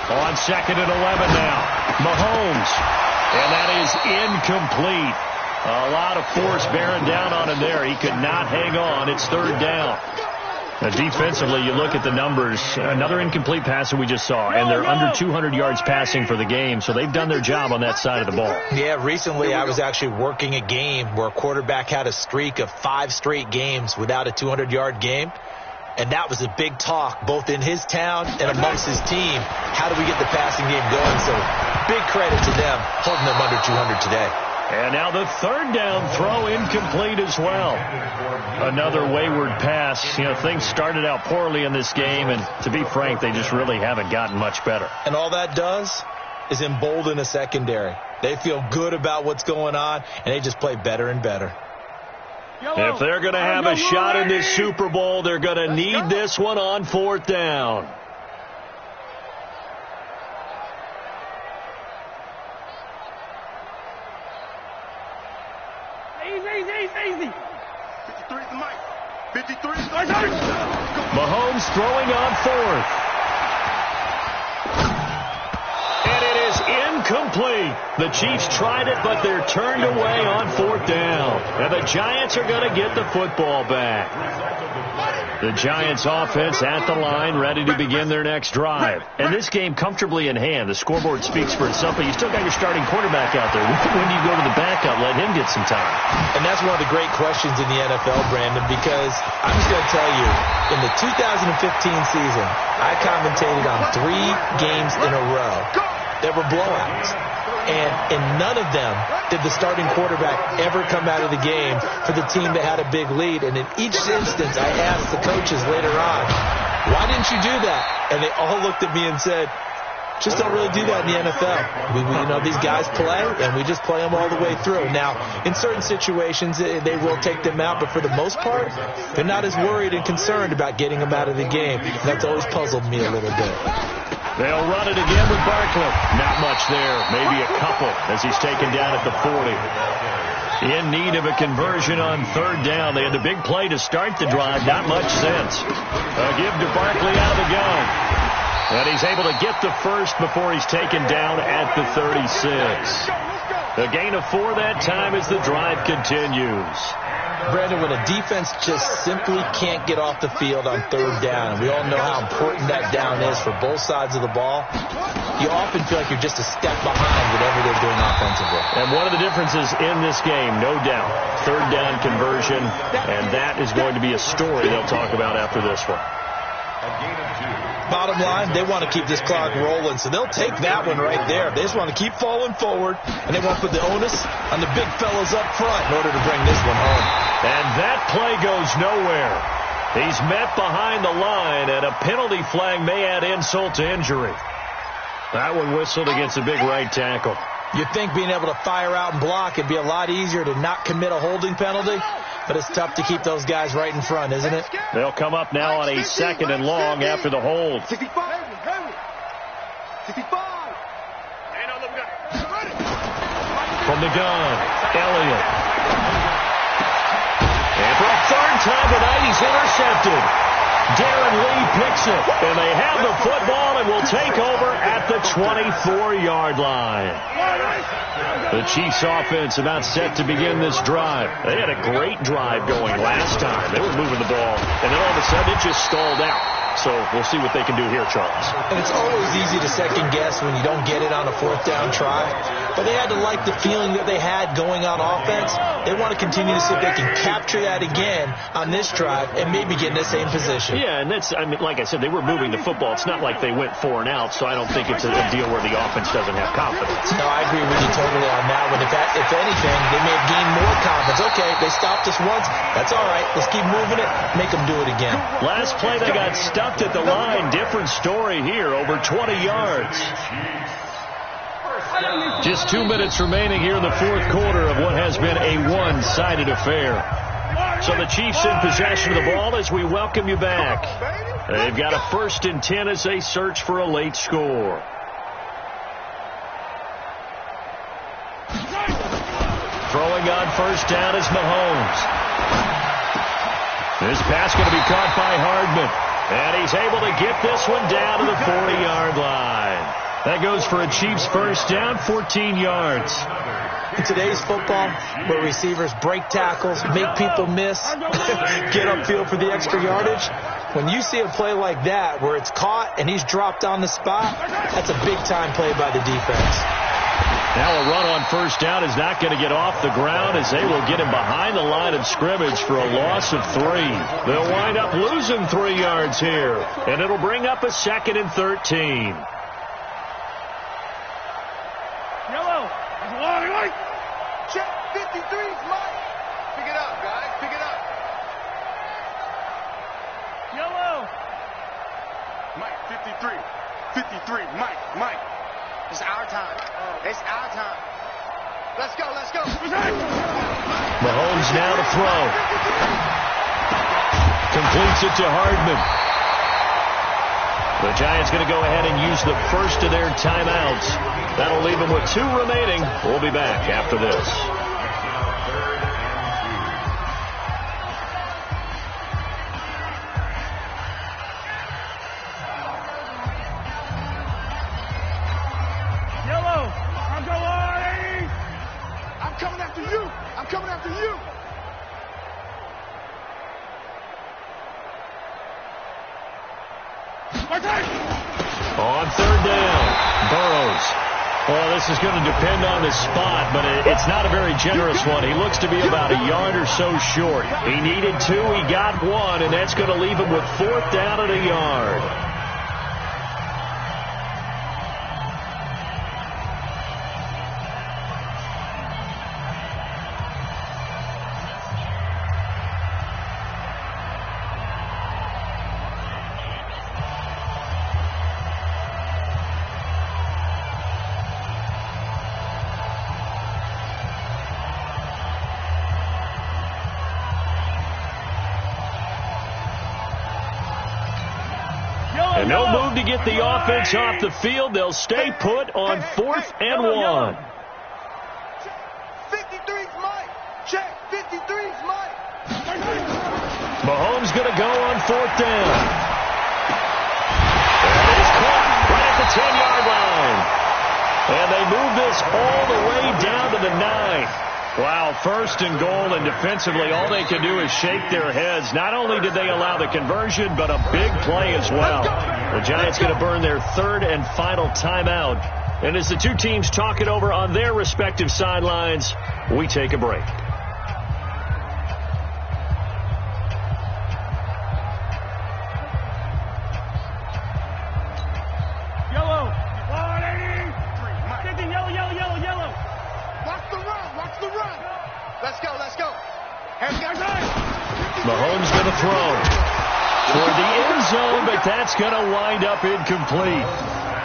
On 2nd and 11 now. Mahomes. And that is incomplete. A lot of force bearing down on him there. He could not hang on. It's 3rd down. Now, defensively, you look at the numbers. Another incomplete pass that we just saw. And they're under 200 yards passing for the game. So they've done their job on that side of the ball. Yeah, recently I was actually working a game where a quarterback had a streak of 5 straight games without a 200-yard game. And that was a big talk, both in his town and amongst his team. How do we get the passing game going? So big credit to them, holding them under 200 today. And now the 3rd down throw incomplete as well. Another wayward pass. You know, things started out poorly in this game, and to be frank, they just really haven't gotten much better. And all that does is embolden a secondary. They feel good about what's going on, and they just play better and better. If they're going to have a shot in this Super Bowl, they're going to need this one on 4th down. Easy. 53 is the mic. 53 is the mic. Mahomes throwing on 4th. And it is incomplete. The Chiefs tried it, but they're turned away on 4th down. And the Giants are going to get the football back. The Giants offense at the line, ready to begin their next drive. And this game comfortably in hand. The scoreboard speaks for itself, but you still got your starting quarterback out there. When do you go to the backup? Let him get some time. And that's one of the great questions in the NFL, Brandon, because I'm just going to tell you, in the 2015 season, I commentated on 3 games in a row. There were blowouts. And in none of them did the starting quarterback ever come out of the game for the team that had a big lead. And in each instance, I asked the coaches later on, why didn't you do that? And they all looked at me and said, just don't really do that in the NFL. These guys play, and we just play them all the way through. Now, in certain situations, they will take them out, but for the most part, they're not as worried and concerned about getting them out of the game. That's always puzzled me a little bit. They'll run it again with Barkley. Not much there. Maybe a couple as he's taken down at the 40. In need of a conversion on 3rd down. They had the big play to start the drive. Not much sense. A give to Barkley out of the gun. And he's able to get the first before he's taken down at the 36. A gain of 4 that time as the drive continues. Brandon, when a defense just simply can't get off the field on 3rd down, and we all know how important that down is for both sides of the ball, you often feel like you're just a step behind whatever they're doing offensively. And one of the differences in this game, no doubt, 3rd down conversion, and that is going to be a story they'll talk about after this one. Bottom line, they want to keep this clock rolling, so they'll take that one right there. They just want to keep falling forward, and they want to put the onus on the big fellas up front in order to bring this one home. And that play goes nowhere. He's met behind the line, and a penalty flag may add insult to injury. That one whistled against the big right tackle. You'd think being able to fire out and block would be a lot easier to not commit a holding penalty, but it's tough to keep those guys right in front, isn't it? They'll come up now on a 2nd and long after the hold. 65. From the gun, Elliott. And for a 3rd time tonight, he's intercepted. Darren Lee picks it, and they have the football and will take over at the 24-yard line. The Chiefs offense about set to begin this drive. They had a great drive going last time. They were moving the ball, and then all of a sudden it just stalled out. So we'll see what they can do here, Charles. And it's always easy to second guess when you don't get it on a fourth down try. But they had to like the feeling that they had going on offense. They want to continue to see if they can capture that again on this drive and maybe get in the same position. Yeah, and that's, I mean, like I said, they were moving the football. It's not like they went 4 and out, so I don't think it's a deal where the offense doesn't have confidence. No, I agree with you totally on that one. If anything, they may have gained more confidence. Okay, they stopped us once. That's all right. Let's keep moving it. Make them do it again. Last play, they got stuffed at the line. Different story here, over 20 yards. Just 2 minutes remaining here in the fourth quarter of what has been a one-sided affair. So the Chiefs in possession of the ball as we welcome you back. They've got a 1st and 10 as they search for a late score. Throwing on 1st down is Mahomes. This pass going to be caught by Hardman. And he's able to get this one down to the 40-yard line. That goes for a Chiefs 1st down, 14 yards. In today's football, where receivers break tackles, make people miss, get upfield for the extra yardage, when you see a play like that where it's caught and he's dropped on the spot, that's a big-time play by the defense. Now a run on 1st down is not going to get off the ground as they will get him behind the line of scrimmage for a loss of 3. They'll wind up losing 3 yards here, and it'll bring up a 2nd and 13. Yellow. Check 53's Mike. Pick it up, guys. Pick it up. Yellow. Mike, 53. 53. Mike. It's our time. It's our time. Let's go. Mahomes now to throw. Completes it to Hardman. The Giants going to go ahead and use the first of their timeouts. That'll leave them with 2 remaining. We'll be back after this. On 3rd down, Burrows. Well, this is going to depend on the spot, but it's not a very generous one. He looks to be about a yard or so short. He needed 2, he got 1, and that's going to leave him with 4th down at a yard. And no move to get the offense off the field. They'll stay put on 4th and 1. 53's Mike. Check 53's Mike. Mahomes going to go on 4th down. And it is caught right at the 10-yard line. And they move this all the way down to the 9. Wow, 1st and goal, and defensively all they can do is shake their heads. Not only did they allow the conversion, but a big play as well. The Giants going to burn their 3rd and final timeout. And as the 2 teams talk it over on their respective sidelines, we take a break. Mahomes going to throw toward the end zone, but that's going to wind up incomplete.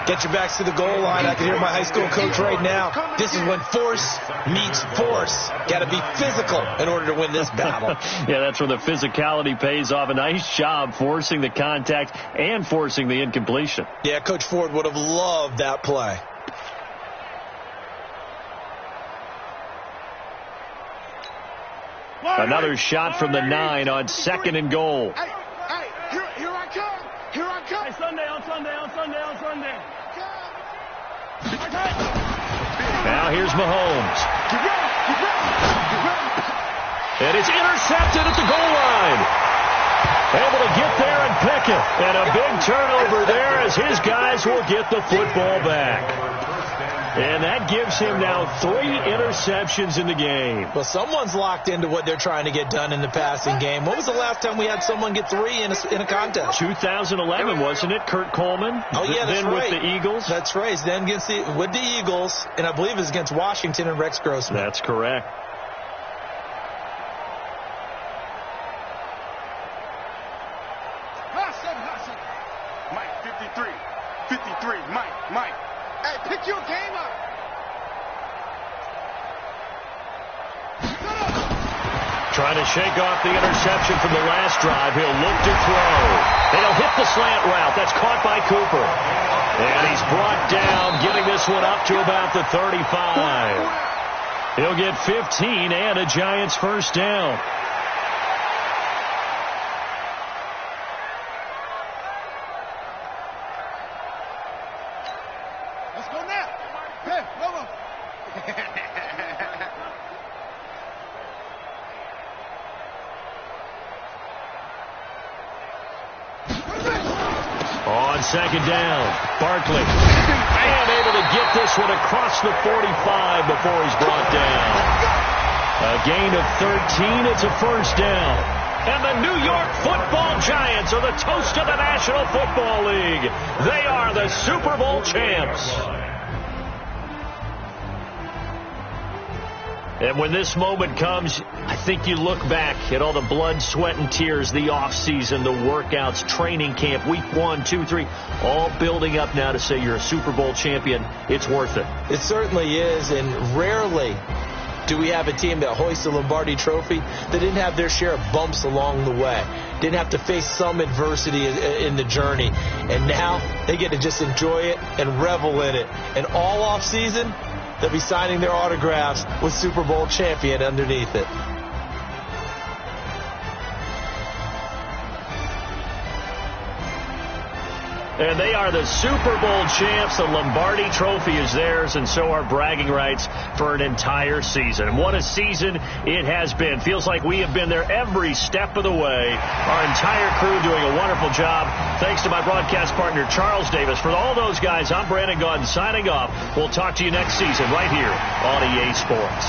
Get your backs to the goal line. I can hear my high school coach right now. This is when force meets force. Got to be physical in order to win this battle. Yeah, that's where the physicality pays off. A nice job forcing the contact and forcing the incompletion. Yeah, Coach Ford would have loved that play. Another shot from the 9 on 2nd and goal. Hey, here Now here's Mahomes. And it's intercepted at the goal line. Able to get there and pick it. And a big turnover there as his guys will get the football back. And that gives him now 3 interceptions in the game. Well, someone's locked into what they're trying to get done in the passing game. When was the last time we had someone get 3 in a contest? 2011, wasn't it? Kurt Coleman? Oh, yeah, that's then right. with the Eagles? That's right. Then with the Eagles, and I believe it was against Washington and Rex Grossman. That's correct. Mike, 53. 53. Mike. Hey, pick your game up. Trying to shake off the interception from the last drive. He'll look to throw. And he'll hit the slant route. That's caught by Cooper. And he's brought down, getting this one up to about the 35. He'll get 15 and a Giants first down. Let's go now. Hey, come on. On second down, Barkley. And able to get this one across the 45 before he's brought down. A gain of 13. It's a first down. And the New York Football Giants are the toast of the National Football League. They are the Super Bowl champs. And when this moment comes, I think you look back at all the blood, sweat, and tears, the offseason, the workouts, training camp, week 1, 2, 3, all building up now to say you're a Super Bowl champion. It's worth it. It certainly is, and rarely do we have a team that hoists the Lombardi Trophy that didn't have their share of bumps along the way, didn't have to face some adversity in the journey, and now they get to just enjoy it and revel in it. And all offseason, they'll be signing their autographs with Super Bowl champion underneath it. And they are the Super Bowl champs. The Lombardi Trophy is theirs, and so are bragging rights for an entire season. What a season it has been. Feels like we have been there every step of the way. Our entire crew doing a wonderful job. Thanks to my broadcast partner, Charles Davis. For all those guys, I'm Brandon Gaudin signing off. We'll talk to you next season right here on EA Sports.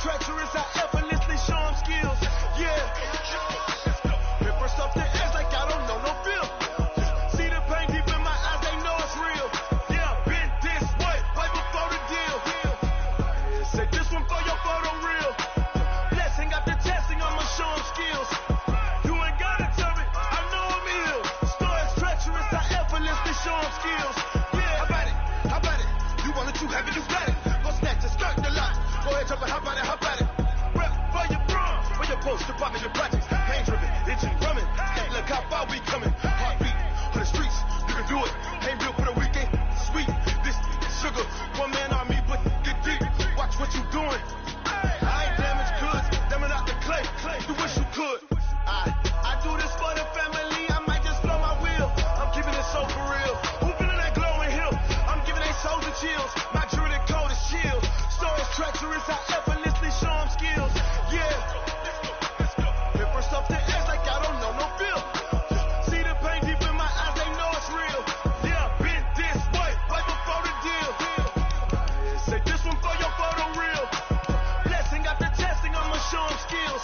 treacherous, I effortlessly show them skills. Yeah. Hit first off the edge like I don't know no feel. See the pain deep in my eyes, they know it's real. Yeah, been this way, right before the deal. Say this one for your photo reel. Blessing after testing, I'ma show them skills. You ain't gotta tell me, I know I'm ill. Story's treacherous, I effortlessly show them skills. Yeah, how about it? How about it? You want it, you have it, you got it. Go snatch it, skirt the lot. Go ahead, jump it, how about it? How about it? Rep for your bro, for your post, your pop, your projects. Pain driven, engine drumming. Hey, look how far we coming. Heartbeat for the streets, you can do it. Ain't real for the weekend, sweet. This sugar, one man army, but get deep. Watch what you doing. I ain't damaged goods, damn it out the clay. You wish you could. I do this for the family. I might just blow my wheel. I'm keeping it so for real. Who feeling that glowing hill? I'm giving they souls the chills. My jewelry cold as shield. Story's treacherous. I effortlessly show them skills. Yeah. Hit first off the edge like I don't know no feel. See the pain deep in my eyes, they know it's real. Yeah, been this way, right before the deal. Say this one for your photo reel. Blessing after testing, I'ma show them skills.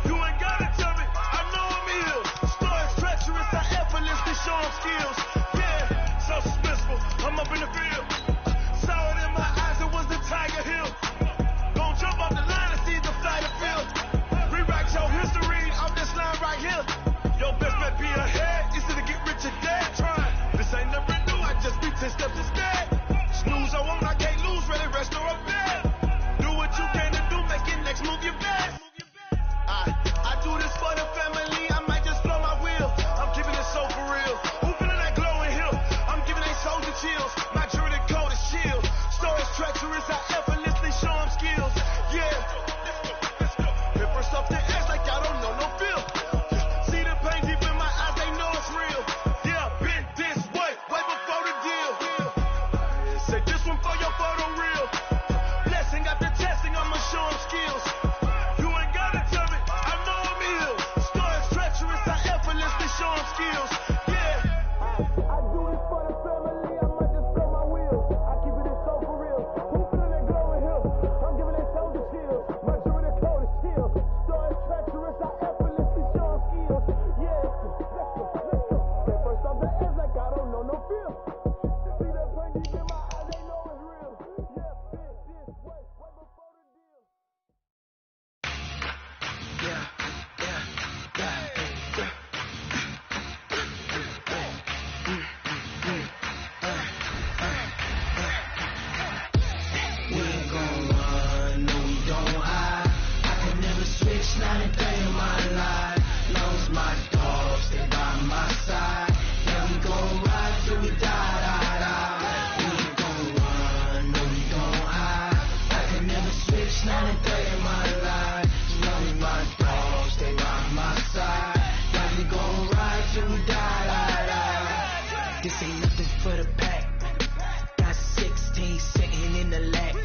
You ain't gotta tell me, I know I'm ill. Story's treacherous, I effortlessly show them skills. Yeah, so suspenseful, I'm up in the field. Saw it in my eyes, it was the Tiger Hill. Gon' jump off the line and see the flight of field. Rewrite your history off this line right here. Your best bet be ahead, easy to get rich or dead. Trying, this ain't never new, I just be 10 steps instead. Snooze I won't, I can't lose, ready, rest or up bed. Do what you can to do, make your next move your best. I do this for the family, I might just blow my wheel. I'm keeping it so for real. Who feeling that glowing hill? I'm giving they souls the chills. My jewelry cold as shield. Story's treacherous, I effortlessly show them skills. Yeah. Hit first off the edge like I don't know no feel. See the pain deep in my eyes, they know it's real. Yeah, been this way, way before the deal. Say this one for your photo reel. Blessing after testing, I'ma show them skills. You ain't gotta tell me, I know I'm ill. Story's treacherous, I effortlessly show them skills. Yeah. I do this for the family, I might just blow my wheel. I keep it so for real. Who feeling that glowing hill? I'm giving they souls the chills. My jewelry cold as shield. Story's treacherous, I effortlessly show them skills. Yeah. Let's go. Say first off the edge like I don't know no feel. See that pain deep in my eyes, they know it's real. Yeah, been this way, way before the deal. We ain't gon' run, no we don't hide. I can never switch, not a day in my life. Long as my dogs stay by my side. Yeah, we gon' ride till we die, die, die. We ain't gon' run, no we don't hide. I can never switch, not a day in my life. Long as my dogs stay by my side. Yeah, we gon' ride till we die, die, die. This ain't nothing for the pack. Got 16 sitting in the lap.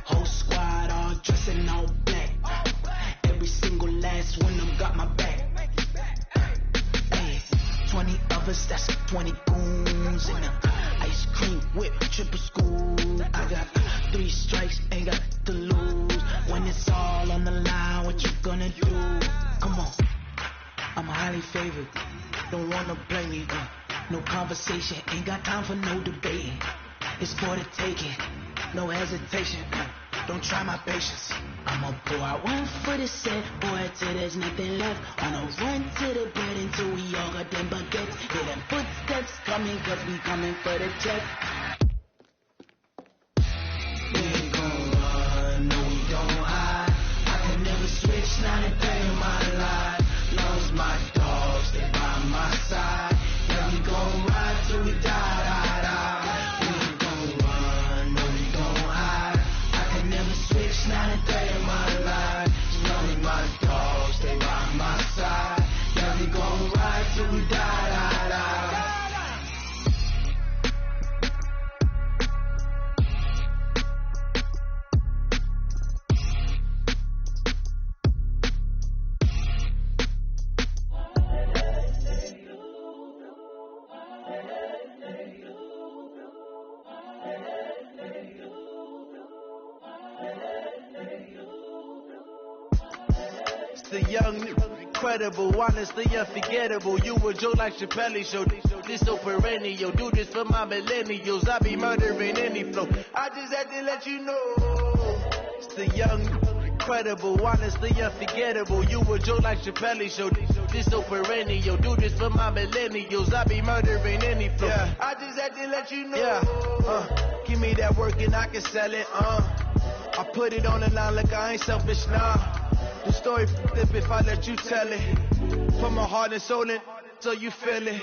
Whole squad all dressed in all black. Every single last one of them got my back. Hey, 20 of us, that's 20 goons in a ice cream whip, triple school. I got 3 strikes, ain't got to lose. When it's all on the line, what you gonna do? Come on, I'm highly favored. Don't wanna blame me. No conversation, ain't got time for no debating. It's for the taking, no hesitation. Don't try my patience. I'ma pour out one for the set, boy, till there's nothing left. On a run to the bread until we all got them baguettes. Hear them footsteps coming, cause we coming for the check. We ain't gon' run, no we don't hide. I can never switch, not a day in my life. Long as my dogs stay by my side. Yeah, we gon' ride till we die, die, die. We ain't gon' run, no we don't hide. I can never switch, not a day in my life. Long as my dogs stay by my side. Yeah, we gon' ride till we die, die, die. you. The young, incredible, honestly unforgettable. You a joke like Chappelle show. This so perennial. Do this for my millennials. I be murdering any flow. I just had to let you know. It's the young, incredible, honestly unforgettable. You a joke like Chappelle show. This so perennial. Do this for my millennials. I be murdering any flow. Yeah. I just had to let you know. Yeah. Give me that work and I can sell it. I put it on the line like I ain't selfish, nah. The story f***ed if I let you tell it. Put my heart and soul in so you feel it.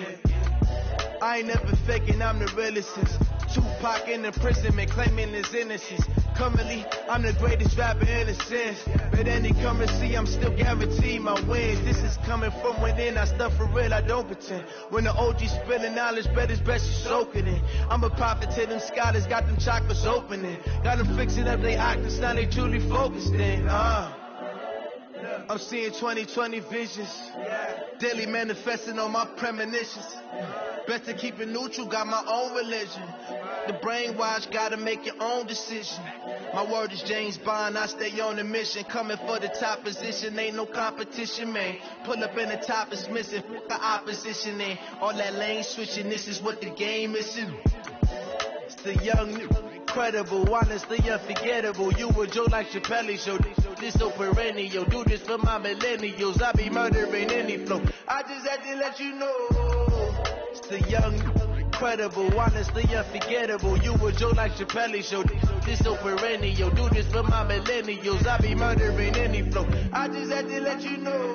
I ain't never faking, I'm the realest since Tupac in imprisonment, claiming his innocence. Currently, I'm the greatest rapper in a sense. But any currency, I'm still guaranteed my wins. This is coming from within, I stuff for real, I don't pretend. When the OG spilling knowledge, bet it's best you soaking it. I'm a prophet to them scholars, got them chakras opening. Got them fixing up they octaves, now they truly focused in. I'm seeing 2020 visions, daily manifesting on my premonitions. Best to keep it neutral, got my own religion. The brainwash, gotta make your own decision. My word is James Bond, I stay on a mission. Coming for the top position, ain't no competition, man. Pull up in the top is missing, the opposition in. All that lane switching, this is what the game is. It's the young, incredible, honestly unforgettable. You a joke like Chappelle show. This so perennial. Do this for my millennials. I be murdering any flow. I just had to let you know. It's the young, incredible, honestly unforgettable. You a joke like Chappelle show. This so perennial. Do this for my millennials. I be murdering any flow. I just had to let you know.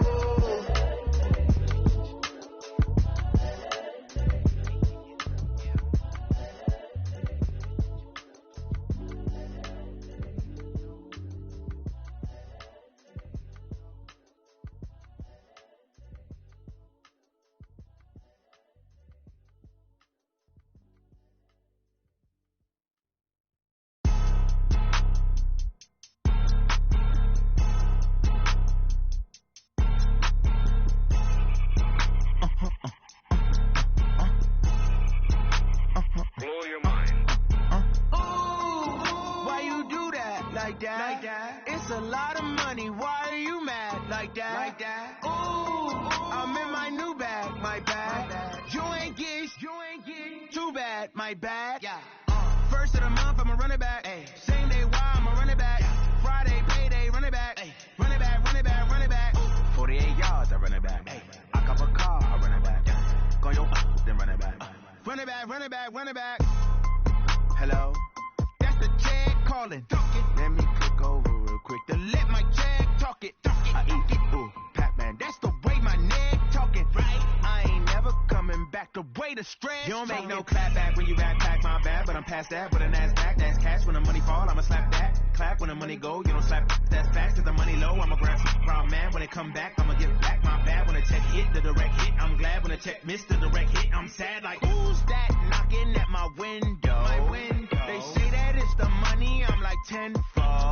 It's a lot of money, why are you mad like that? Ooh, I'm in my new bag, my bad. You ain't get too bad, my bad. Yeah. First of the month, I'ma run it back. Ay. Same day, why I'ma run it back. Yeah. Friday, payday, run it back. Ay. Run it back, run it back, run it back. 48 yards, I run it back. Ay. I cop a car, I run it back. Yeah. Go your then run it back. Run it back, run it back, run it back. Hello? That's the check calling. Let me click over real quick to let my check talk it. I eat it, ooh, Pac-Man. That's the way my neck talking. Right? I ain't never coming back. The way the stretch. You don't make no clap back when you back pack my bad, but I'm past that. With a NASDAQ, that's cash. When the money fall, I'ma slap that. Clap when the money go, you don't slap. That's fast. Cause the money low, I'ma grab some round man. When it come back, I'ma get back my bad. When the check hit, the direct hit. I'm glad when the check missed the direct hit. I'm sad like, who's that knocking at my window? My window. They say that it's the money, I'm like tenfold.